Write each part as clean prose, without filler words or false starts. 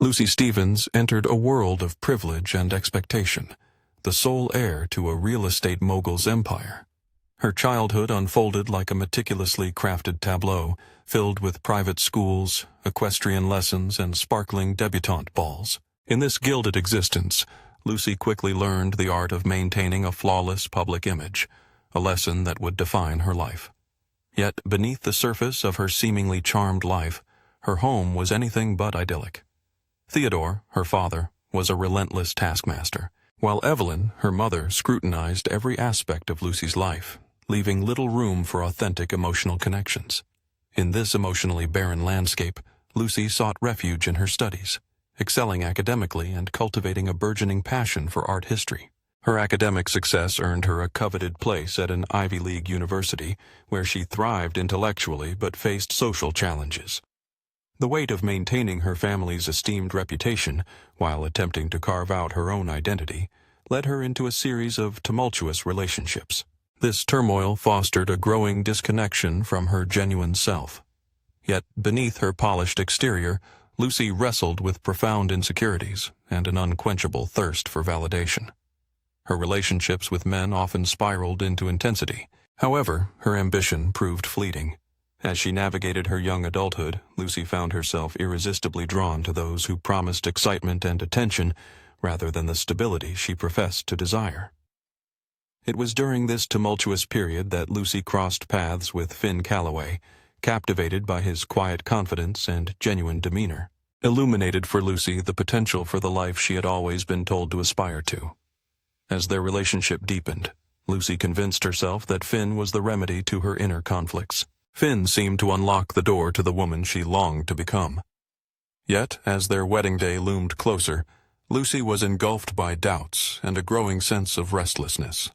Lucy Stevens entered a world of privilege and expectation, the sole heir to a real estate mogul's empire. Her childhood unfolded like a meticulously crafted tableau, filled with private schools, equestrian lessons, and sparkling debutante balls. In this gilded existence, Lucy quickly learned the art of maintaining a flawless public image, a lesson that would define her life. Yet, beneath the surface of her seemingly charmed life, her home was anything but idyllic. Theodore, her father, was a relentless taskmaster, while Evelyn, her mother, scrutinized every aspect of Lucy's life, leaving little room for authentic emotional connections. In this emotionally barren landscape, Lucy sought refuge in her studies, excelling academically and cultivating a burgeoning passion for art history. Her academic success earned her a coveted place at an Ivy League university, where she thrived intellectually but faced social challenges. The weight of maintaining her family's esteemed reputation, while attempting to carve out her own identity, led her into a series of tumultuous relationships. This turmoil fostered a growing disconnection from her genuine self. Yet, beneath her polished exterior, Lucy wrestled with profound insecurities and an unquenchable thirst for validation. Her relationships with men often spiraled into intensity. However, her ambition proved fleeting. As she navigated her young adulthood, Lucy found herself irresistibly drawn to those who promised excitement and attention rather than the stability she professed to desire. It was during this tumultuous period that Lucy crossed paths with Finn Calloway, captivated by his quiet confidence and genuine demeanor, illuminated for Lucy the potential for the life she had always been told to aspire to. As their relationship deepened, Lucy convinced herself that Finn was the remedy to her inner conflicts. Finn seemed to unlock the door to the woman she longed to become. Yet, as their wedding day loomed closer, Lucy was engulfed by doubts and a growing sense of restlessness.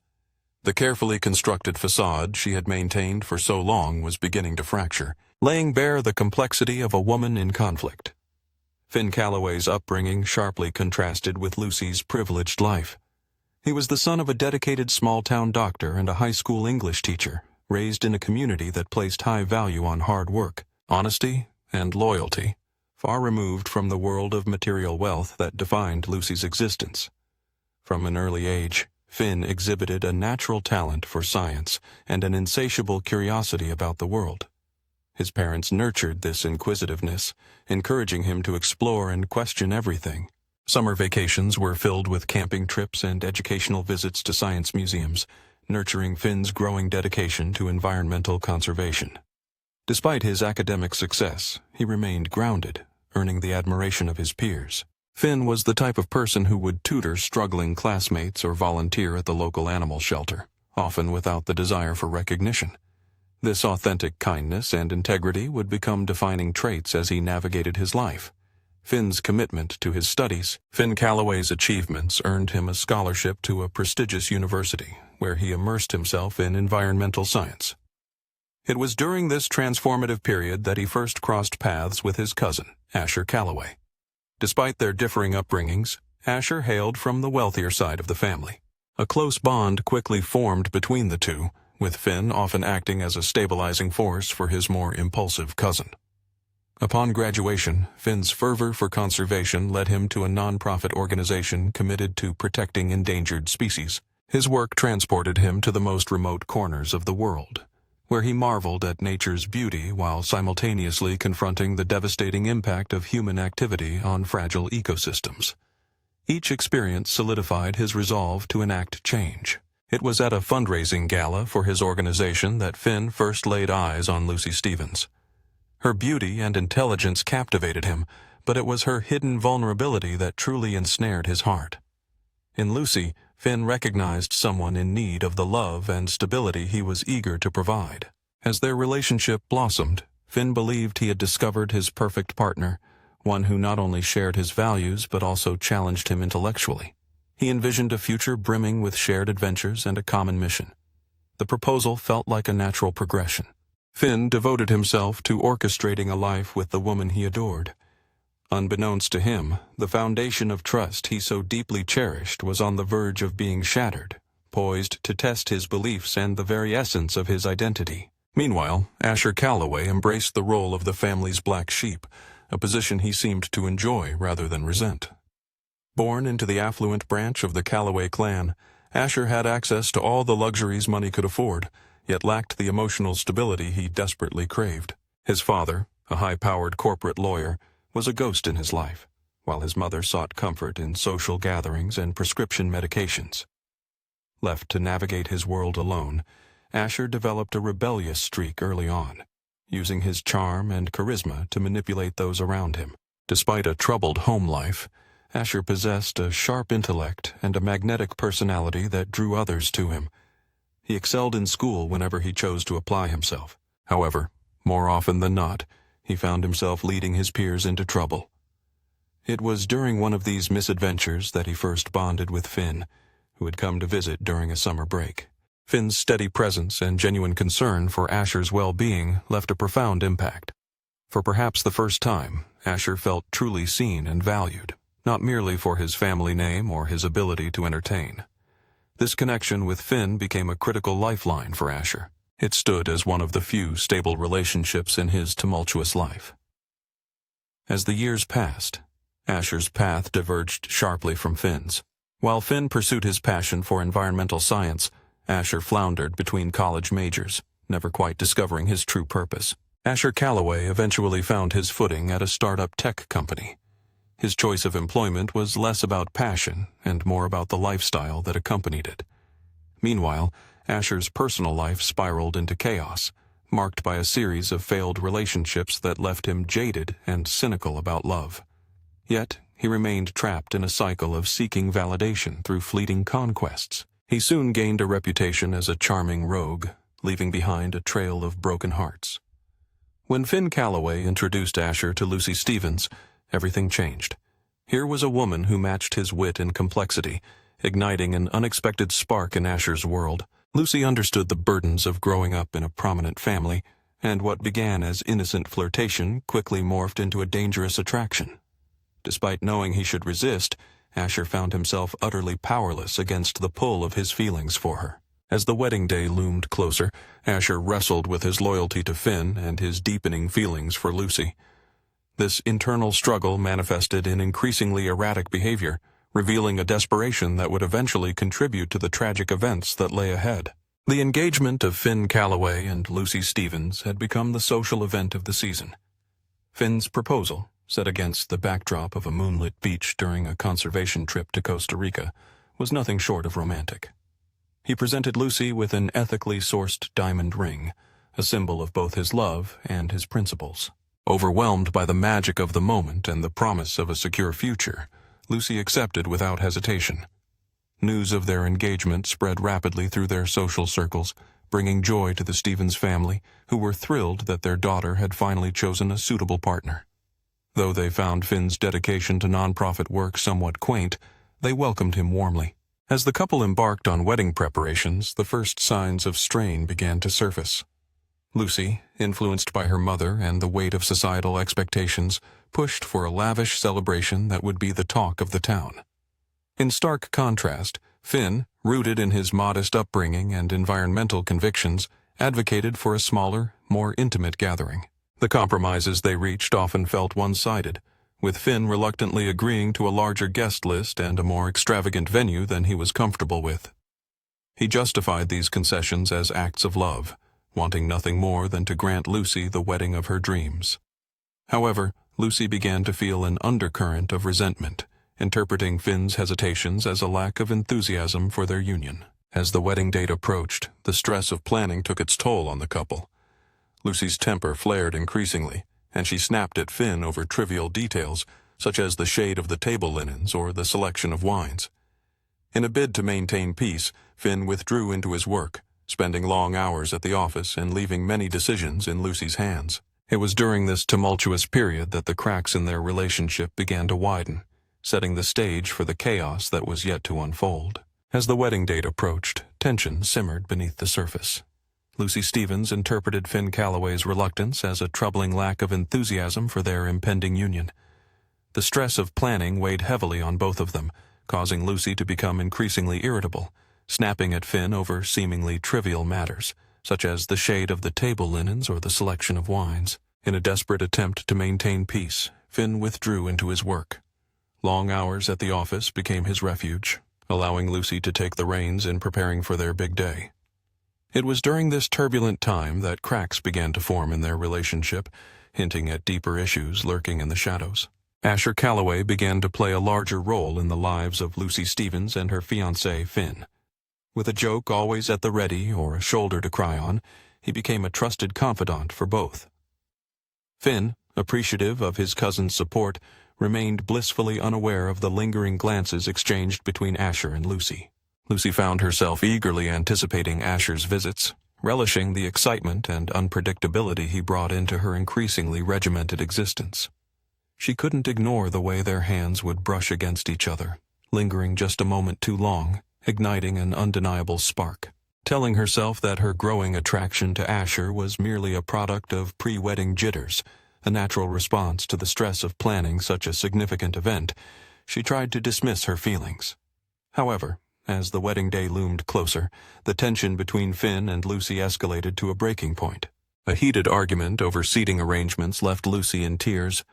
The carefully constructed facade she had maintained for so long was beginning to fracture, laying bare the complexity of a woman in conflict. Finn Calloway's upbringing sharply contrasted with Lucy's privileged life. He was the son of a dedicated small-town doctor and a high school English teacher, raised in a community that placed high value on hard work, honesty, and loyalty, far removed from the world of material wealth that defined Lucy's existence. From an early age, Finn exhibited a natural talent for science and an insatiable curiosity about the world. His parents nurtured this inquisitiveness, encouraging him to explore and question everything. Summer vacations were filled with camping trips and educational visits to science museums, nurturing Finn's growing dedication to environmental conservation. Despite his academic success, he remained grounded, earning the admiration of his peers. Finn was the type of person who would tutor struggling classmates or volunteer at the local animal shelter, often without the desire for recognition. This authentic kindness and integrity would become defining traits as he navigated his life. Finn's commitment to his studies, Finn Calloway's achievements earned him a scholarship to a prestigious university, where he immersed himself in environmental science. It was during this transformative period that he first crossed paths with his cousin, Asher Calloway. Despite their differing upbringings, Asher hailed from the wealthier side of the family. A close bond quickly formed between the two, with Finn often acting as a stabilizing force for his more impulsive cousin. Upon graduation, Finn's fervor for conservation led him to a nonprofit organization committed to protecting endangered species. His work transported him to the most remote corners of the world, where he marveled at nature's beauty while simultaneously confronting the devastating impact of human activity on fragile ecosystems. Each experience solidified his resolve to enact change. It was at a fundraising gala for his organization that Finn first laid eyes on Lucy Stevens. Her beauty and intelligence captivated him, but it was her hidden vulnerability that truly ensnared his heart. In Lucy, Finn recognized someone in need of the love and stability he was eager to provide. As their relationship blossomed, Finn believed he had discovered his perfect partner, one who not only shared his values but also challenged him intellectually. He envisioned a future brimming with shared adventures and a common mission. The proposal felt like a natural progression. Finn devoted himself to orchestrating a life with the woman he adored. Unbeknownst to him, the foundation of trust he so deeply cherished was on the verge of being shattered, poised to test his beliefs and the very essence of his identity. Meanwhile, Asher Calloway embraced the role of the family's black sheep, a position he seemed to enjoy rather than resent. Born into the affluent branch of the Calloway clan, Asher had access to all the luxuries money could afford, yet lacked the emotional stability he desperately craved. His father, a high-powered corporate lawyer, was a ghost in his life, while his mother sought comfort in social gatherings and prescription medications. Left to navigate his world alone, Asher developed a rebellious streak early on, using his charm and charisma to manipulate those around him. Despite a troubled home life, Asher possessed a sharp intellect and a magnetic personality that drew others to him. He excelled in school whenever he chose to apply himself. However, more often than not, he found himself leading his peers into trouble. It was during one of these misadventures that he first bonded with Finn, who had come to visit during a summer break. Finn's steady presence and genuine concern for Asher's well-being left a profound impact. For perhaps the first time, Asher felt truly seen and valued, not merely for his family name or his ability to entertain. This connection with Finn became a critical lifeline for Asher. It stood as one of the few stable relationships in his tumultuous life. As the years passed, Asher's path diverged sharply from Finn's. While Finn pursued his passion for environmental science, Asher floundered between college majors, never quite discovering his true purpose. Asher Calloway eventually found his footing at a startup tech company. His choice of employment was less about passion and more about the lifestyle that accompanied it. Meanwhile, Asher's personal life spiraled into chaos, marked by a series of failed relationships that left him jaded and cynical about love. Yet, he remained trapped in a cycle of seeking validation through fleeting conquests. He soon gained a reputation as a charming rogue, leaving behind a trail of broken hearts. When Finn Calloway introduced Asher to Lucy Stevens, everything changed. Here was a woman who matched his wit and complexity, igniting an unexpected spark in Asher's world. Lucy understood the burdens of growing up in a prominent family, and what began as innocent flirtation quickly morphed into a dangerous attraction. Despite knowing he should resist, Asher found himself utterly powerless against the pull of his feelings for her. As the wedding day loomed closer, Asher wrestled with his loyalty to Finn and his deepening feelings for Lucy. This internal struggle manifested in increasingly erratic behavior, revealing a desperation that would eventually contribute to the tragic events that lay ahead. The engagement of Finn Calloway and Lucy Stevens had become the social event of the season. Finn's proposal, set against the backdrop of a moonlit beach during a conservation trip to Costa Rica, was nothing short of romantic. He presented Lucy with an ethically sourced diamond ring, a symbol of both his love and his principles. Overwhelmed by the magic of the moment and the promise of a secure future, Lucy accepted without hesitation. News of their engagement spread rapidly through their social circles, bringing joy to the Stevens family, who were thrilled that their daughter had finally chosen a suitable partner. Though they found Finn's dedication to nonprofit work somewhat quaint, they welcomed him warmly. As the couple embarked on wedding preparations, the first signs of strain began to surface. Lucy, influenced by her mother and the weight of societal expectations, pushed for a lavish celebration that would be the talk of the town. In stark contrast, Finn, rooted in his modest upbringing and environmental convictions, advocated for a smaller, more intimate gathering. The compromises they reached often felt one-sided, with Finn reluctantly agreeing to a larger guest list and a more extravagant venue than he was comfortable with. He justified these concessions as acts of love, wanting nothing more than to grant Lucy the wedding of her dreams. However, Lucy began to feel an undercurrent of resentment, interpreting Finn's hesitations as a lack of enthusiasm for their union. As the wedding date approached, the stress of planning took its toll on the couple. Lucy's temper flared increasingly, and she snapped at Finn over trivial details, such as the shade of the table linens or the selection of wines. In a bid to maintain peace, Finn withdrew into his work, spending long hours at the office and leaving many decisions in Lucy's hands. It was during this tumultuous period that the cracks in their relationship began to widen, setting the stage for the chaos that was yet to unfold. As the wedding date approached, tension simmered beneath the surface. Lucy Stevens interpreted Finn Calloway's reluctance as a troubling lack of enthusiasm for their impending union. The stress of planning weighed heavily on both of them, causing Lucy to become increasingly irritable, snapping at Finn over seemingly trivial matters, such as the shade of the table linens or the selection of wines. In a desperate attempt to maintain peace, Finn withdrew into his work. Long hours at the office became his refuge, allowing Lucy to take the reins in preparing for their big day. It was during this turbulent time that cracks began to form in their relationship, hinting at deeper issues lurking in the shadows. Asher Calloway began to play a larger role in the lives of Lucy Stevens and her fiancé, Finn. With a joke always at the ready or a shoulder to cry on, he became a trusted confidant for both. Finn, appreciative of his cousin's support, remained blissfully unaware of the lingering glances exchanged between Asher and Lucy. Lucy found herself eagerly anticipating Asher's visits, relishing the excitement and unpredictability he brought into her increasingly regimented existence. She couldn't ignore the way their hands would brush against each other, lingering just a moment too long, igniting an undeniable spark. Telling herself that her growing attraction to Asher was merely a product of pre-wedding jitters, a natural response to the stress of planning such a significant event, she tried to dismiss her feelings. However, as the wedding day loomed closer, the tension between Finn and Lucy escalated to a breaking point. A heated argument over seating arrangements left Lucy in tears,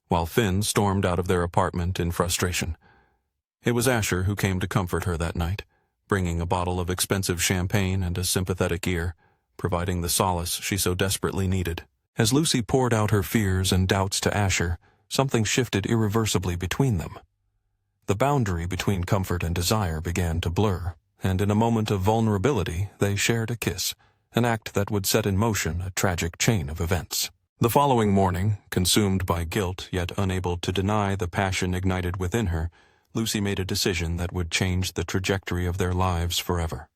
while Finn stormed out of their apartment in frustration. It was Asher who came to comfort her that night, bringing a bottle of expensive champagne and a sympathetic ear, providing the solace she so desperately needed. As Lucy poured out her fears and doubts to Asher, something shifted irreversibly between them. The boundary between comfort and desire began to blur, and in a moment of vulnerability they shared a kiss, an act that would set in motion a tragic chain of events. The following morning, consumed by guilt yet unable to deny the passion ignited within her, Lucy made a decision that would change the trajectory of their lives forever.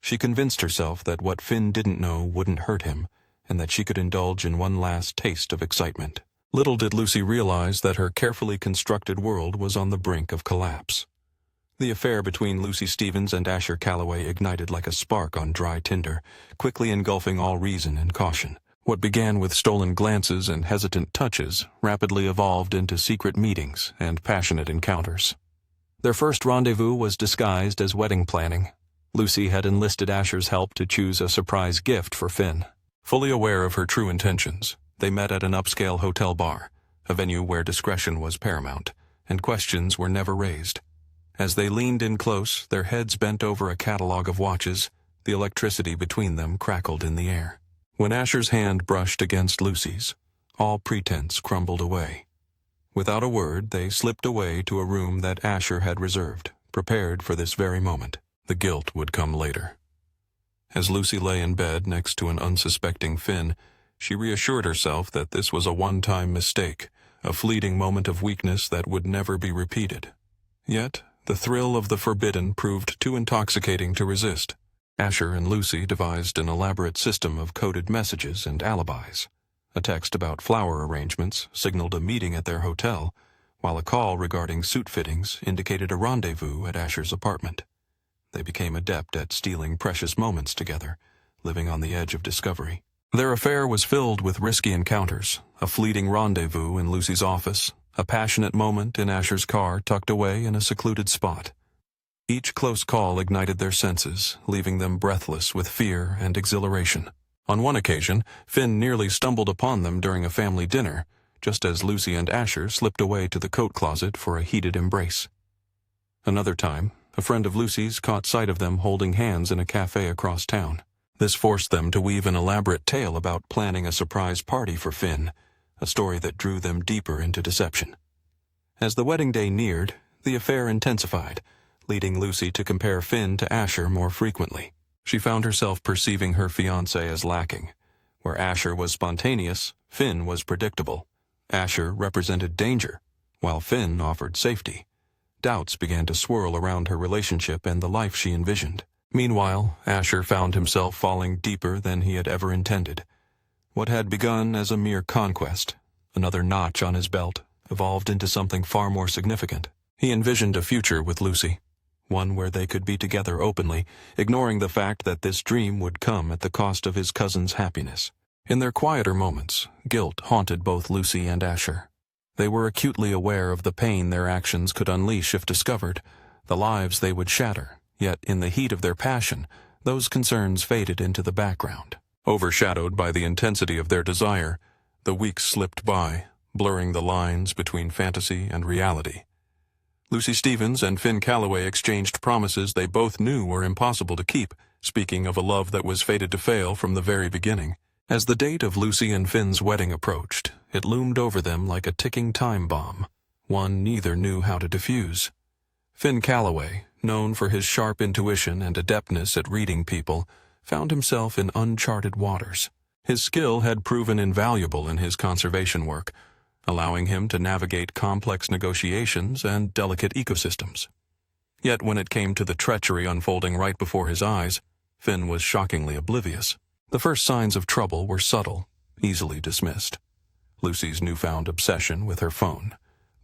She convinced herself that what Finn didn't know wouldn't hurt him, and that she could indulge in one last taste of excitement. Little did Lucy realize that her carefully constructed world was on the brink of collapse. The affair between Lucy Stevens and Asher Calloway ignited like a spark on dry tinder, quickly engulfing all reason and caution. What began with stolen glances and hesitant touches rapidly evolved into secret meetings and passionate encounters. Their first rendezvous was disguised as wedding planning. Lucy had enlisted Asher's help to choose a surprise gift for Finn. Fully aware of her true intentions, they met at an upscale hotel bar, a venue where discretion was paramount, and questions were never raised. As they leaned in close, their heads bent over a catalog of watches, the electricity between them crackled in the air. When Asher's hand brushed against Lucy's, all pretense crumbled away. Without a word, they slipped away to a room that Asher had reserved, prepared for this very moment. The guilt would come later. As Lucy lay in bed next to an unsuspecting Finn, she reassured herself that this was a one-time mistake, a fleeting moment of weakness that would never be repeated. Yet, the thrill of the forbidden proved too intoxicating to resist. Asher and Lucy devised an elaborate system of coded messages and alibis. A text about flower arrangements signaled a meeting at their hotel, while a call regarding suit fittings indicated a rendezvous at Asher's apartment. They became adept at stealing precious moments together, living on the edge of discovery. Their affair was filled with risky encounters, a fleeting rendezvous in Lucy's office, a passionate moment in Asher's car tucked away in a secluded spot. Each close call ignited their senses, leaving them breathless with fear and exhilaration. On one occasion, Finn nearly stumbled upon them during a family dinner, just as Lucy and Asher slipped away to the coat closet for a heated embrace. Another time, a friend of Lucy's caught sight of them holding hands in a cafe across town. This forced them to weave an elaborate tale about planning a surprise party for Finn, a story that drew them deeper into deception. As the wedding day neared, the affair intensified, leading Lucy to compare Finn to Asher more frequently. She found herself perceiving her fiancé as lacking. Where Asher was spontaneous, Finn was predictable. Asher represented danger, while Finn offered safety. Doubts began to swirl around her relationship and the life she envisioned. Meanwhile, Asher found himself falling deeper than he had ever intended. What had begun as a mere conquest, another notch on his belt, evolved into something far more significant. He envisioned a future with Lucy, one where they could be together openly, ignoring the fact that this dream would come at the cost of his cousin's happiness. In their quieter moments, guilt haunted both Lucy and Asher. They were acutely aware of the pain their actions could unleash if discovered, the lives they would shatter. Yet, in the heat of their passion, those concerns faded into the background. Overshadowed by the intensity of their desire, the weeks slipped by, blurring the lines between fantasy and reality. Lucy Stevens and Finn Calloway exchanged promises they both knew were impossible to keep, speaking of a love that was fated to fail from the very beginning. As the date of Lucy and Finn's wedding approached, it loomed over them like a ticking time bomb, one neither knew how to defuse. Finn Calloway, known for his sharp intuition and adeptness at reading people, found himself in uncharted waters. His skill had proven invaluable in his conservation work, allowing him to navigate complex negotiations and delicate ecosystems. Yet when it came to the treachery unfolding right before his eyes, Finn was shockingly oblivious. The first signs of trouble were subtle, easily dismissed. Lucy's newfound obsession with her phone,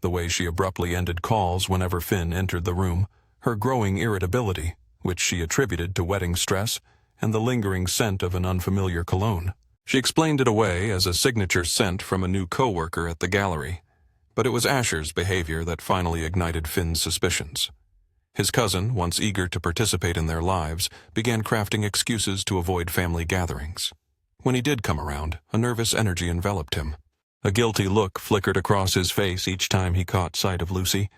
the way she abruptly ended calls whenever Finn entered the room, her growing irritability, which she attributed to wedding stress, and the lingering scent of an unfamiliar cologne. She explained it away as a signature scent from a new co-worker at the gallery, but it was Asher's behavior that finally ignited Finn's suspicions. His cousin, once eager to participate in their lives, began crafting excuses to avoid family gatherings. When he did come around, a nervous energy enveloped him. A guilty look flickered across his face each time he caught sight of Lucy.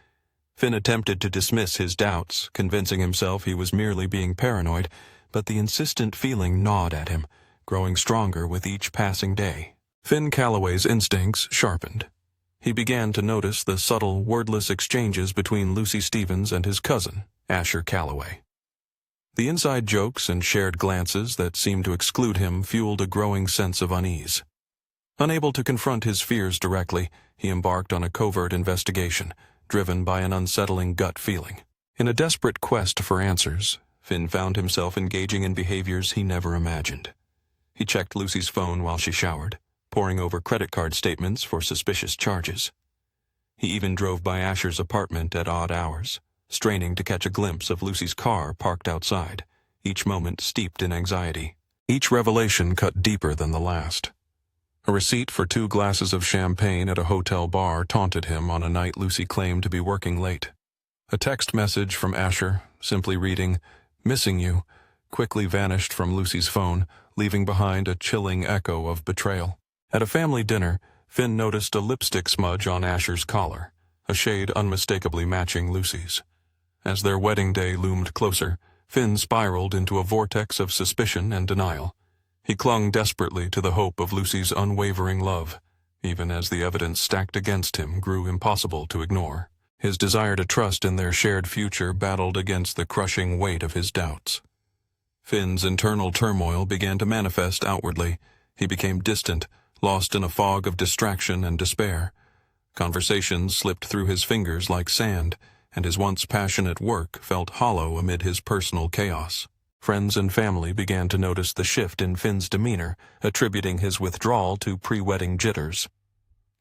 Finn attempted to dismiss his doubts, convincing himself he was merely being paranoid, but the insistent feeling gnawed at him, growing stronger with each passing day. Finn Calloway's instincts sharpened. He began to notice the subtle, wordless exchanges between Lucy Stevens and his cousin, Asher Calloway. The inside jokes and shared glances that seemed to exclude him fueled a growing sense of unease. Unable to confront his fears directly, he embarked on a covert investigation, driven by an unsettling gut feeling. In a desperate quest for answers, Finn found himself engaging in behaviors he never imagined. He checked Lucy's phone while she showered, poring over credit card statements for suspicious charges. He even drove by Asher's apartment at odd hours, straining to catch a glimpse of Lucy's car parked outside, each moment steeped in anxiety. Each revelation cut deeper than the last. A receipt for 2 glasses of champagne at a hotel bar taunted him on a night Lucy claimed to be working late. A text message from Asher, simply reading, "Missing you," quickly vanished from Lucy's phone, leaving behind a chilling echo of betrayal. At a family dinner, Finn noticed a lipstick smudge on Asher's collar, a shade unmistakably matching Lucy's. As their wedding day loomed closer, Finn spiraled into a vortex of suspicion and denial. He clung desperately to the hope of Lucy's unwavering love, even as the evidence stacked against him grew impossible to ignore. His desire to trust in their shared future battled against the crushing weight of his doubts. Finn's internal turmoil began to manifest outwardly. He became distant, lost in a fog of distraction and despair. Conversations slipped through his fingers like sand, and his once passionate work felt hollow amid his personal chaos. Friends and family began to notice the shift in Finn's demeanor, attributing his withdrawal to pre-wedding jitters.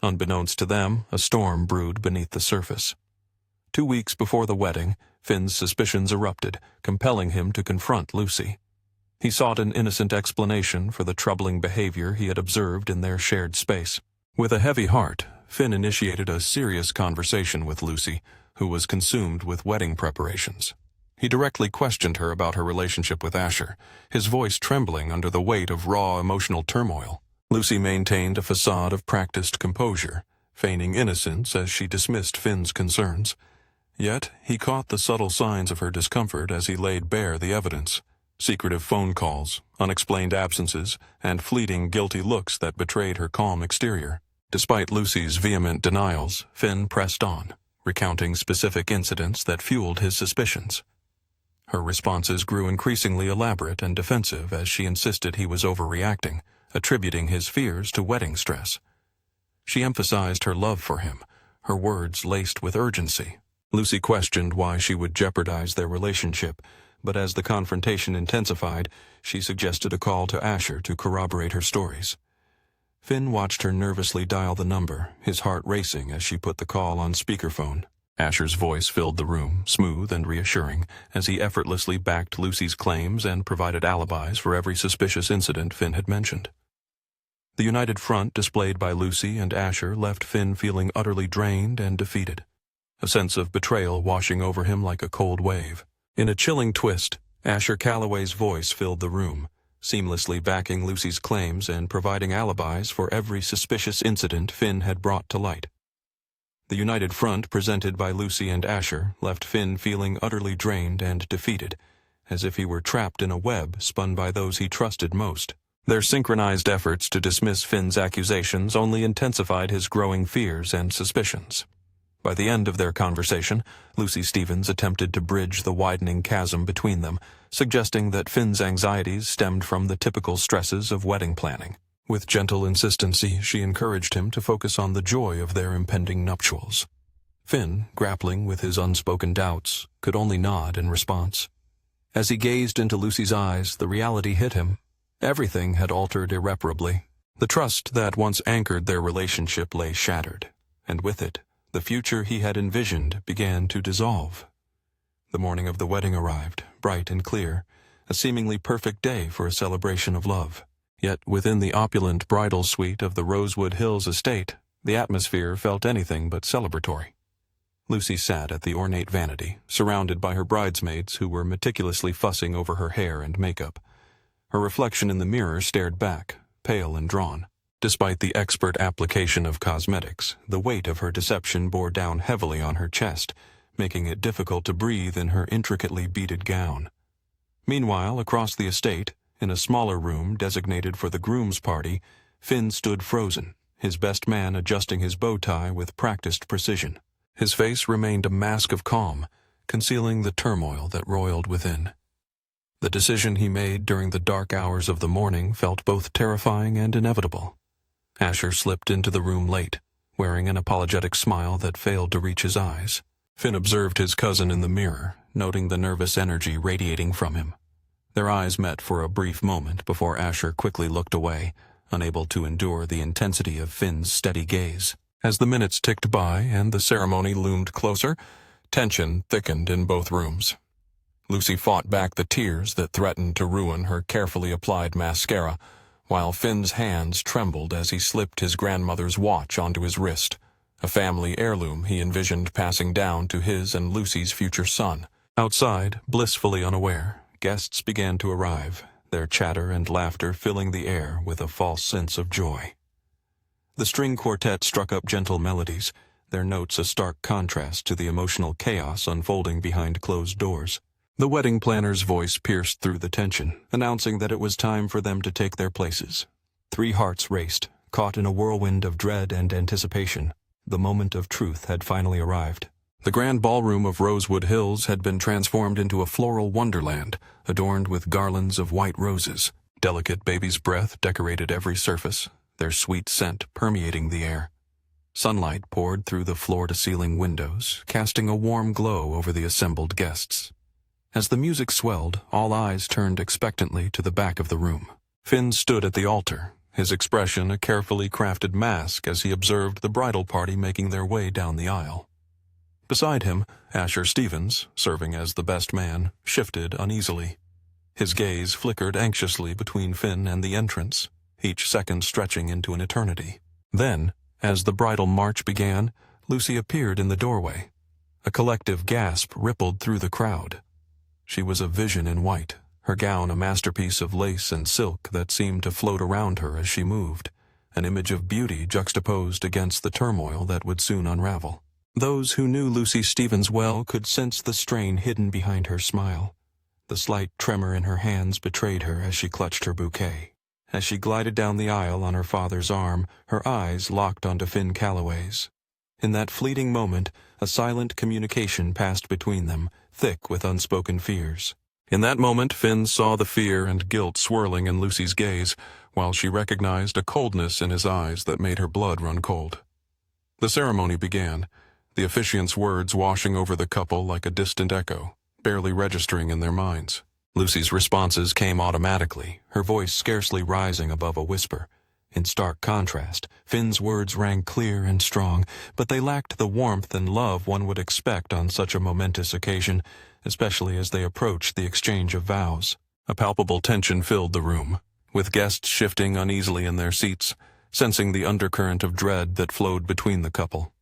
Unbeknownst to them, a storm brewed beneath the surface. 2 weeks before the wedding, Finn's suspicions erupted, compelling him to confront Lucy. He sought an innocent explanation for the troubling behavior he had observed in their shared space. With a heavy heart, Finn initiated a serious conversation with Lucy, who was consumed with wedding preparations. He directly questioned her about her relationship with Asher, his voice trembling under the weight of raw emotional turmoil. Lucy maintained a facade of practiced composure, feigning innocence as she dismissed Finn's concerns. Yet he caught the subtle signs of her discomfort as he laid bare the evidence: secretive phone calls, unexplained absences, and fleeting guilty looks that betrayed her calm exterior. Despite Lucy's vehement denials, Finn pressed on, recounting specific incidents that fueled his suspicions. Her responses grew increasingly elaborate and defensive as she insisted he was overreacting, attributing his fears to wedding stress. She emphasized her love for him, her words laced with urgency. Lucy questioned why she would jeopardize their relationship, but as the confrontation intensified, she suggested a call to Asher to corroborate her stories. Finn watched her nervously dial the number, his heart racing as she put the call on speakerphone. Asher's voice filled the room, smooth and reassuring, as he effortlessly backed Lucy's claims and provided alibis for every suspicious incident Finn had mentioned. The united front displayed by Lucy and Asher left Finn feeling utterly drained and defeated, a sense of betrayal washing over him like a cold wave. In a chilling twist, Asher Calloway's voice filled the room, seamlessly backing Lucy's claims and providing alibis for every suspicious incident Finn had brought to light. The united front presented by Lucy and Asher left Finn feeling utterly drained and defeated, as if he were trapped in a web spun by those he trusted most. Their synchronized efforts to dismiss Finn's accusations only intensified his growing fears and suspicions. By the end of their conversation, Lucy Stevens attempted to bridge the widening chasm between them, suggesting that Finn's anxieties stemmed from the typical stresses of wedding planning. With gentle insistency, she encouraged him to focus on the joy of their impending nuptials. Finn, grappling with his unspoken doubts, could only nod in response. As he gazed into Lucy's eyes, the reality hit him. Everything had altered irreparably. The trust that once anchored their relationship lay shattered, and with it, the future he had envisioned began to dissolve. The morning of the wedding arrived, bright and clear, a seemingly perfect day for a celebration of love. Yet within the opulent bridal suite of the Rosewood Hills estate, the atmosphere felt anything but celebratory. Lucy sat at the ornate vanity, surrounded by her bridesmaids who were meticulously fussing over her hair and makeup. Her reflection in the mirror stared back, pale and drawn. Despite the expert application of cosmetics, the weight of her deception bore down heavily on her chest, making it difficult to breathe in her intricately beaded gown. Meanwhile, across the estate, in a smaller room designated for the groom's party, Finn stood frozen, his best man adjusting his bow tie with practiced precision. His face remained a mask of calm, concealing the turmoil that roiled within. The decision he made during the dark hours of the morning felt both terrifying and inevitable. Asher slipped into the room late, wearing an apologetic smile that failed to reach his eyes. Finn observed his cousin in the mirror, noting the nervous energy radiating from him. Their eyes met for a brief moment before Asher quickly looked away, unable to endure the intensity of Finn's steady gaze. As the minutes ticked by and the ceremony loomed closer, tension thickened in both rooms. Lucy fought back the tears that threatened to ruin her carefully applied mascara, while Finn's hands trembled as he slipped his grandmother's watch onto his wrist, a family heirloom he envisioned passing down to his and Lucy's future son. Outside, blissfully unaware, guests began to arrive, their chatter and laughter filling the air with a false sense of joy. The string quartet struck up gentle melodies, their notes a stark contrast to the emotional chaos unfolding behind closed doors. The wedding planner's voice pierced through the tension, announcing that it was time for them to take their places. 3 hearts raced, caught in a whirlwind of dread and anticipation. The moment of truth had finally arrived. The grand ballroom of Rosewood Hills had been transformed into a floral wonderland, adorned with garlands of white roses. Delicate baby's breath decorated every surface, their sweet scent permeating the air. Sunlight poured through the floor-to-ceiling windows, casting a warm glow over the assembled guests. As the music swelled, all eyes turned expectantly to the back of the room. Finn stood at the altar, his expression a carefully crafted mask as he observed the bridal party making their way down the aisle. Beside him, Asher Stevens, serving as the best man, shifted uneasily. His gaze flickered anxiously between Finn and the entrance, each second stretching into an eternity. Then, as the bridal march began, Lucy appeared in the doorway. A collective gasp rippled through the crowd. She was a vision in white, her gown a masterpiece of lace and silk that seemed to float around her as she moved, an image of beauty juxtaposed against the turmoil that would soon unravel. Those who knew Lucy Stevens well could sense the strain hidden behind her smile. The slight tremor in her hands betrayed her as she clutched her bouquet. As she glided down the aisle on her father's arm, her eyes locked onto Finn Calloway's. In that fleeting moment, a silent communication passed between them, thick with unspoken fears. In that moment, Finn saw the fear and guilt swirling in Lucy's gaze, while she recognized a coldness in his eyes that made her blood run cold. The ceremony began, the officiant's words washing over the couple like a distant echo, barely registering in their minds. Lucy's responses came automatically, her voice scarcely rising above a whisper. In stark contrast, Finn's words rang clear and strong, but they lacked the warmth and love one would expect on such a momentous occasion, especially as they approached the exchange of vows. A palpable tension filled the room, with guests shifting uneasily in their seats, sensing the undercurrent of dread that flowed between the couple.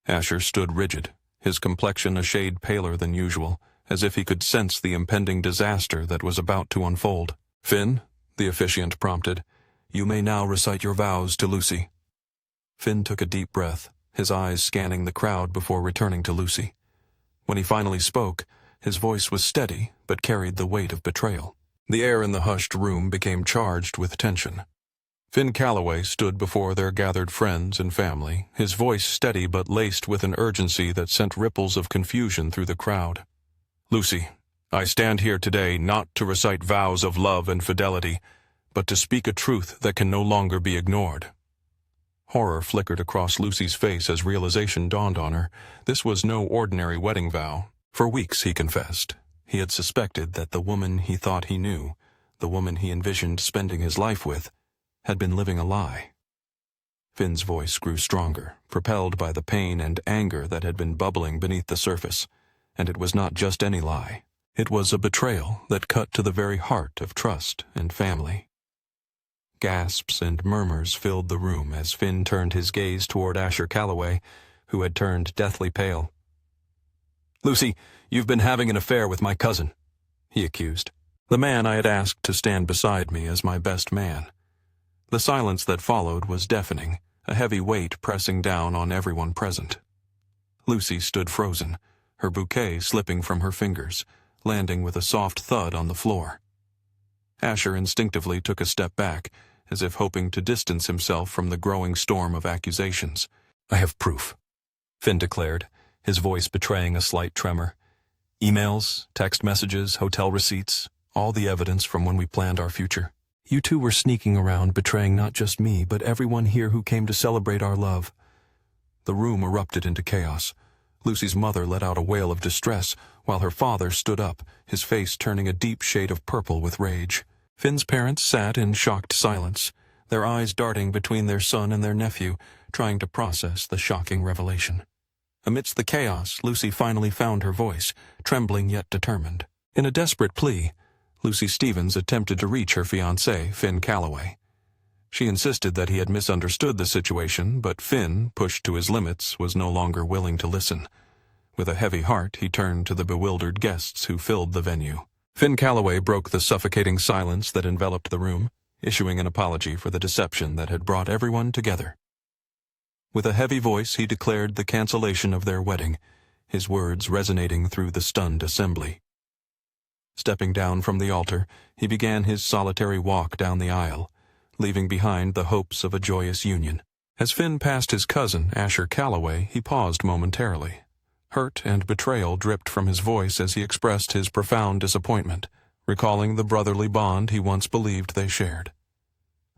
Asher stood rigid, his complexion a shade paler than usual, as if he could sense the impending disaster that was about to unfold. Finn, the officiant prompted. "You may now recite your vows to Lucy." Finn took a deep breath, his eyes scanning the crowd before returning to Lucy. When he finally spoke, his voice was steady but carried the weight of betrayal. The air in the hushed room became charged with tension. Finn Calloway stood before their gathered friends and family, his voice steady but laced with an urgency that sent ripples of confusion through the crowd. "Lucy, I stand here today not to recite vows of love and fidelity, but to speak a truth that can no longer be ignored." Horror flickered across Lucy's face as realization dawned on her. This was no ordinary wedding vow. For weeks, he confessed, he had suspected that the woman he thought he knew, the woman he envisioned spending his life with, had been living a lie. Finn's voice grew stronger, propelled by the pain and anger that had been bubbling beneath the surface. And it was not just any lie. It was a betrayal that cut to the very heart of trust and family. Gasps and murmurs filled the room as Finn turned his gaze toward Asher Calloway, who had turned deathly pale. "Lucy, you've been having an affair with my cousin," he accused. The man I had asked to stand beside me as my best man. The silence that followed was deafening, a heavy weight pressing down on everyone present. Lucy stood frozen, her bouquet slipping from her fingers, landing with a soft thud on the floor. Asher instinctively took a step back, as if hoping to distance himself from the growing storm of accusations. "I have proof," Finn declared, his voice betraying a slight tremor. "Emails, text messages, hotel receipts, all the evidence from when we planned our future. You two were sneaking around, betraying not just me, but everyone here who came to celebrate our love." The room erupted into chaos. Lucy's mother let out a wail of distress, while her father stood up, his face turning a deep shade of purple with rage. Finn's parents sat in shocked silence, their eyes darting between their son and their nephew, trying to process the shocking revelation. Amidst the chaos, Lucy finally found her voice, trembling yet determined. In a desperate plea, Lucy Stevens attempted to reach her fiancé, Finn Calloway. She insisted that he had misunderstood the situation, but Finn, pushed to his limits, was no longer willing to listen. With a heavy heart, he turned to the bewildered guests who filled the venue. Finn Calloway broke the suffocating silence that enveloped the room, issuing an apology for the deception that had brought everyone together. With a heavy voice, he declared the cancellation of their wedding, his words resonating through the stunned assembly. Stepping down from the altar, he began his solitary walk down the aisle, leaving behind the hopes of a joyous union. As Finn passed his cousin, Asher Calloway, he paused momentarily. Hurt and betrayal dripped from his voice as he expressed his profound disappointment, recalling the brotherly bond he once believed they shared.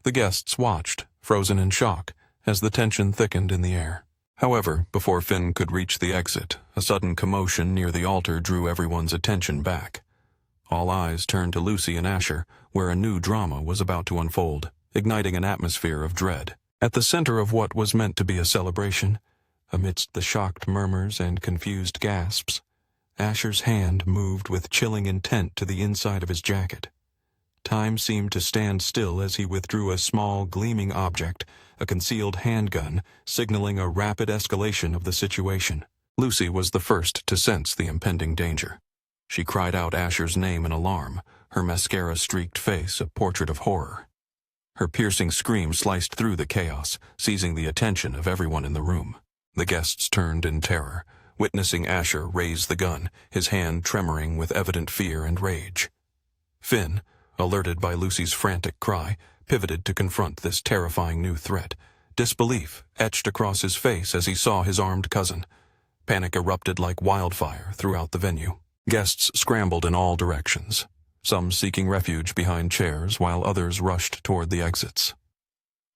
The guests watched, frozen in shock, as the tension thickened in the air. However, before Finn could reach the exit, a sudden commotion near the altar drew everyone's attention back. All eyes turned to Lucy and Asher, where a new drama was about to unfold, igniting an atmosphere of dread. At the center of what was meant to be a celebration, amidst the shocked murmurs and confused gasps, Asher's hand moved with chilling intent to the inside of his jacket. Time seemed to stand still as he withdrew a small, gleaming object, a concealed handgun, signaling a rapid escalation of the situation. Lucy was the first to sense the impending danger. She cried out Asher's name in alarm, her mascara-streaked face a portrait of horror. Her piercing scream sliced through the chaos, seizing the attention of everyone in the room. The guests turned in terror, witnessing Asher raise the gun, his hand tremoring with evident fear and rage. Finn, alerted by Lucy's frantic cry, pivoted to confront this terrifying new threat. Disbelief etched across his face as he saw his armed cousin. Panic erupted like wildfire throughout the venue. Guests scrambled in all directions, some seeking refuge behind chairs while others rushed toward the exits.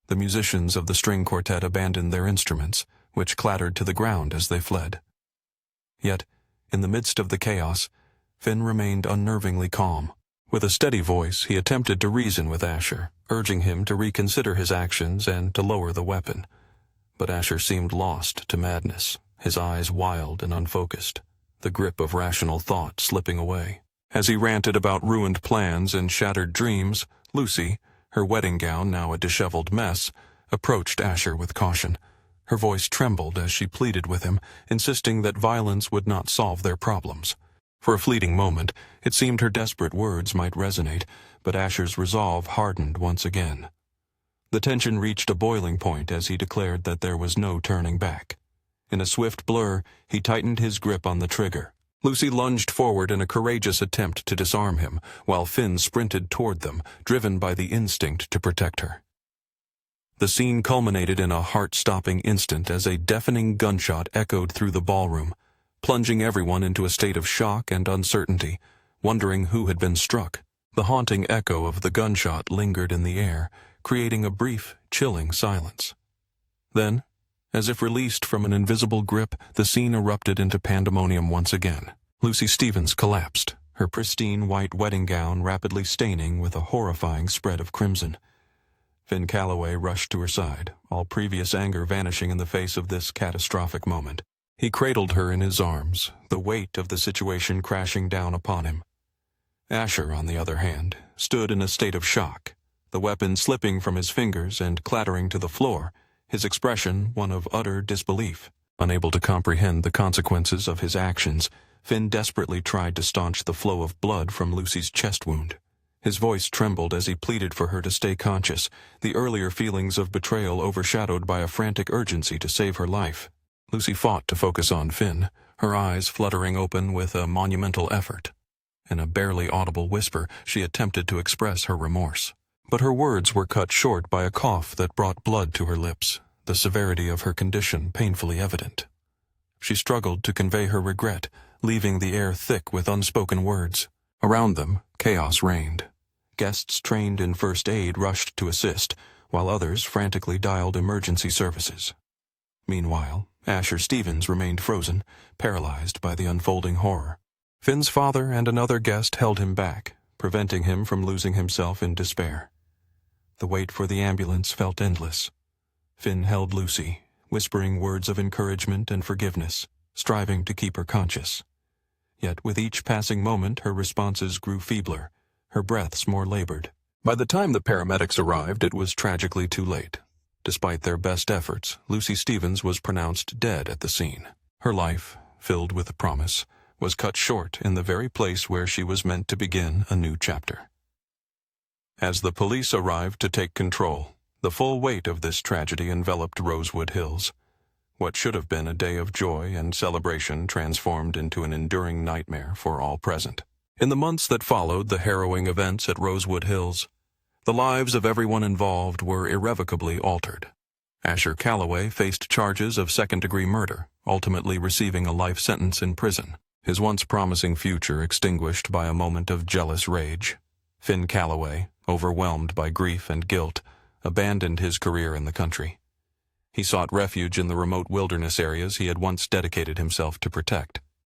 The musicians of the string quartet abandoned their instruments, which clattered to the ground as they fled. Yet, in the midst of the chaos, Finn remained unnervingly calm. With a steady voice, he attempted to reason with Asher, urging him to reconsider his actions and to lower the weapon. But Asher seemed lost to madness, his eyes wild and unfocused, the grip of rational thought slipping away. As he ranted about ruined plans and shattered dreams, Lucy, her wedding gown now a disheveled mess, approached Asher with caution. Her voice trembled as she pleaded with him, insisting that violence would not solve their problems. For a fleeting moment, it seemed her desperate words might resonate, but Asher's resolve hardened once again. The tension reached a boiling point as he declared that there was no turning back. In a swift blur, he tightened his grip on the trigger. Lucy lunged forward in a courageous attempt to disarm him, while Finn sprinted toward them, driven by the instinct to protect her. The scene culminated in a heart-stopping instant as a deafening gunshot echoed through the ballroom, plunging everyone into a state of shock and uncertainty, wondering who had been struck. The haunting echo of the gunshot lingered in the air, creating a brief, chilling silence. Then, as if released from an invisible grip, the scene erupted into pandemonium once again. Lucy Stevens collapsed, her pristine white wedding gown rapidly staining with a horrifying spread of crimson. Finn Calloway rushed to her side, all previous anger vanishing in the face of this catastrophic moment. He cradled her in his arms, the weight of the situation crashing down upon him. Asher, on the other hand, stood in a state of shock, the weapon slipping from his fingers and clattering to the floor, his expression one of utter disbelief. Unable to comprehend the consequences of his actions, Finn desperately tried to staunch the flow of blood from Lucy's chest wound. His voice trembled as he pleaded for her to stay conscious, the earlier feelings of betrayal overshadowed by a frantic urgency to save her life. Lucy fought to focus on Finn, her eyes fluttering open with a monumental effort. In a barely audible whisper, she attempted to express her remorse. But her words were cut short by a cough that brought blood to her lips, the severity of her condition painfully evident. She struggled to convey her regret, leaving the air thick with unspoken words. Around them, chaos reigned. Guests trained in first aid rushed to assist, while others frantically dialed emergency services. Meanwhile, Asher Stevens remained frozen, paralyzed by the unfolding horror. Finn's father and another guest held him back, preventing him from losing himself in despair. The wait for the ambulance felt endless. Finn held Lucy, whispering words of encouragement and forgiveness, striving to keep her conscious. Yet with each passing moment her responses grew feebler, her breaths more labored. By the time the paramedics arrived, it was tragically too late. Despite their best efforts, Lucy Stevens was pronounced dead at the scene. Her life, filled with promise, was cut short in the very place where she was meant to begin a new chapter. As the police arrived to take control, the full weight of this tragedy enveloped Rosewood Hills. What should have been a day of joy and celebration transformed into an enduring nightmare for all present. In the months that followed the harrowing events at Rosewood Hills, the lives of everyone involved were irrevocably altered. Asher Calloway faced charges of second-degree murder, ultimately receiving a life sentence in prison, his once promising future extinguished by a moment of jealous rage. Finn Calloway, overwhelmed by grief and guilt, abandoned his career in the country. He sought refuge in the remote wilderness areas he had once dedicated himself to protect.